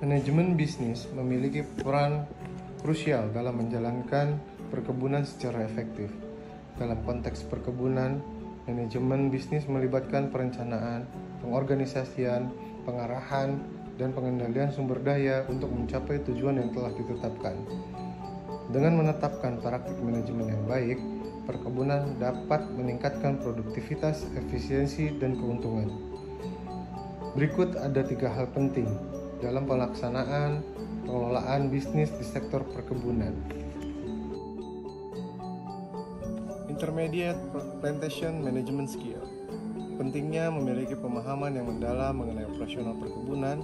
Manajemen bisnis memiliki peran krusial dalam menjalankan perkebunan secara efektif. Dalam konteks perkebunan, manajemen bisnis melibatkan perencanaan, pengorganisasian, pengarahan, dan pengendalian sumber daya untuk mencapai tujuan yang telah ditetapkan. Dengan menetapkan praktik manajemen yang baik, perkebunan dapat meningkatkan produktivitas, efisiensi, dan keuntungan. Berikut ada 3 hal penting dalam pelaksanaan pengelolaan bisnis di sektor perkebunan. Intermediate Plantation Management Skill. Pentingnya memiliki pemahaman yang mendalam mengenai operasional perkebunan,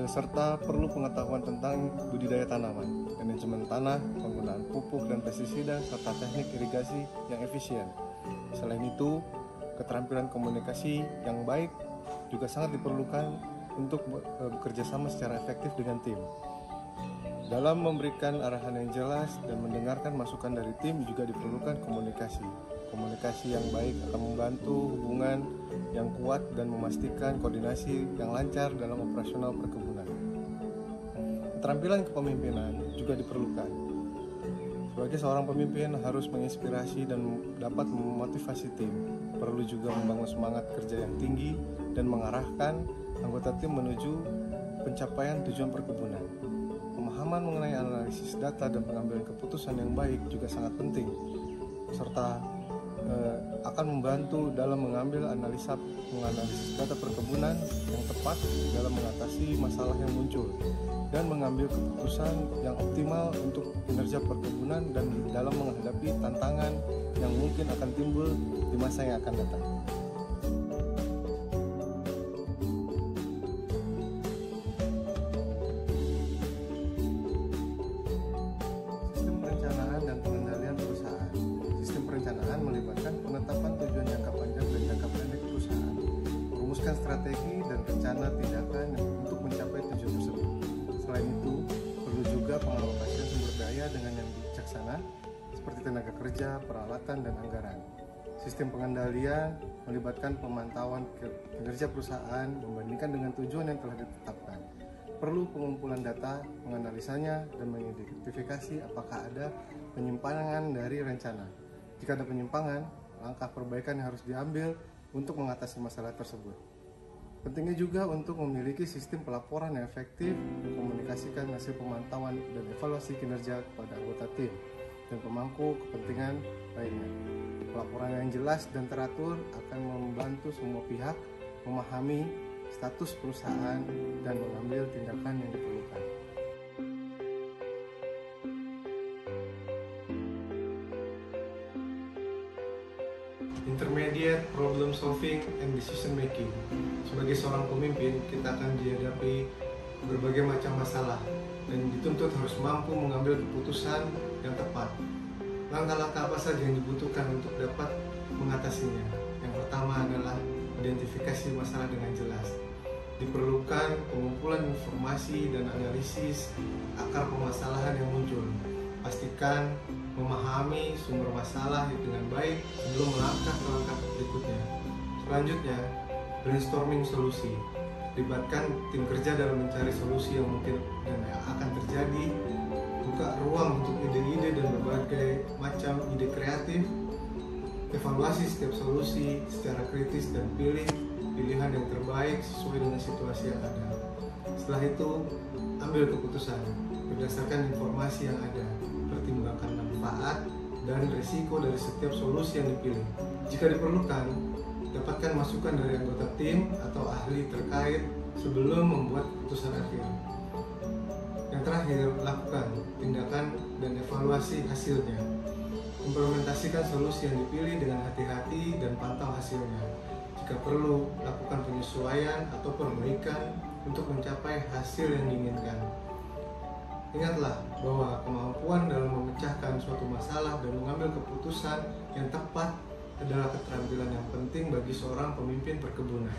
serta perlu pengetahuan tentang budidaya tanaman, manajemen tanah, penggunaan pupuk dan pestisida, serta teknik irigasi yang efisien. Selain itu, keterampilan komunikasi yang baik juga sangat diperlukan untuk bekerja sama secara efektif dengan tim. Dalam memberikan arahan yang jelas dan mendengarkan masukan dari tim juga diperlukan komunikasi. Komunikasi yang baik akan membantu hubungan yang kuat dan memastikan koordinasi yang lancar dalam operasional perkebunan. Keterampilan kepemimpinan juga diperlukan. Sebagai seorang pemimpin harus menginspirasi dan dapat memotivasi tim. Perlu juga membangun semangat kerja yang tinggi dan mengarahkan anggota tim menuju pencapaian tujuan perkebunan. Pemahaman mengenai analisis data dan pengambilan keputusan yang baik juga sangat penting, serta akan membantu dalam menganalisis data perkebunan yang tepat dalam mengatasi masalah yang muncul dan mengambil keputusan yang optimal untuk kinerja perkebunan dan dalam menghadapi tantangan yang mungkin akan timbul di masa yang akan datang. Melibatkan penetapan tujuan jangka panjang dan jangka pendek perusahaan, merumuskan strategi dan rencana tindakan untuk mencapai tujuan tersebut. Selain itu, perlu juga pengalokasian sumber daya dengan yang bijaksana, seperti tenaga kerja, peralatan, dan anggaran. Sistem pengendalian melibatkan pemantauan kinerja perusahaan membandingkan dengan tujuan yang telah ditetapkan. Perlu pengumpulan data, menganalisanya, dan mengidentifikasi apakah ada penyimpangan dari rencana. Jika ada penyimpangan, langkah perbaikan yang harus diambil untuk mengatasi masalah tersebut. Pentingnya juga untuk memiliki sistem pelaporan yang efektif, mengkomunikasikan hasil pemantauan dan evaluasi kinerja kepada anggota tim dan pemangku kepentingan lainnya. Pelaporan yang jelas dan teratur akan membantu semua pihak memahami status perusahaan dan mengambil tindakan yang diperlukan. Intermediate Problem Solving and Decision Making. Sebagai seorang pemimpin, kita akan dihadapi berbagai macam masalah dan dituntut harus mampu mengambil keputusan yang tepat. Langkah-langkah apa saja yang dibutuhkan untuk dapat mengatasinya? Yang pertama adalah identifikasi masalah dengan jelas. Diperlukan pengumpulan informasi dan analisis akar permasalahan yang muncul. Pastikan memahami sumber masalah dengan baik sebelum melangkah ke langkah berikutnya. Selanjutnya, brainstorming solusi. Libatkan tim kerja dalam mencari solusi yang mungkin dan yang akan terjadi. Buka ruang untuk ide-ide dan berbagai macam ide kreatif. Evaluasi setiap solusi secara kritis dan pilih pilihan yang terbaik sesuai dengan situasi yang ada. Setelah itu, ambil keputusan berdasarkan informasi yang ada. Pertimbangkan manfaat dan risiko dari setiap solusi yang dipilih. Jika diperlukan, dapatkan masukan dari anggota tim atau ahli terkait sebelum membuat keputusan akhir. Yang terakhir, lakukan tindakan dan evaluasi hasilnya. Implementasikan solusi yang dipilih dengan hati-hati dan pantau hasilnya. Jika perlu, lakukan penyesuaian atau perbaikan untuk mencapai hasil yang diinginkan. Ingatlah bahwa kemampuan dalam memecahkan suatu masalah dan mengambil keputusan yang tepat adalah keterampilan yang penting bagi seorang pemimpin perkebunan.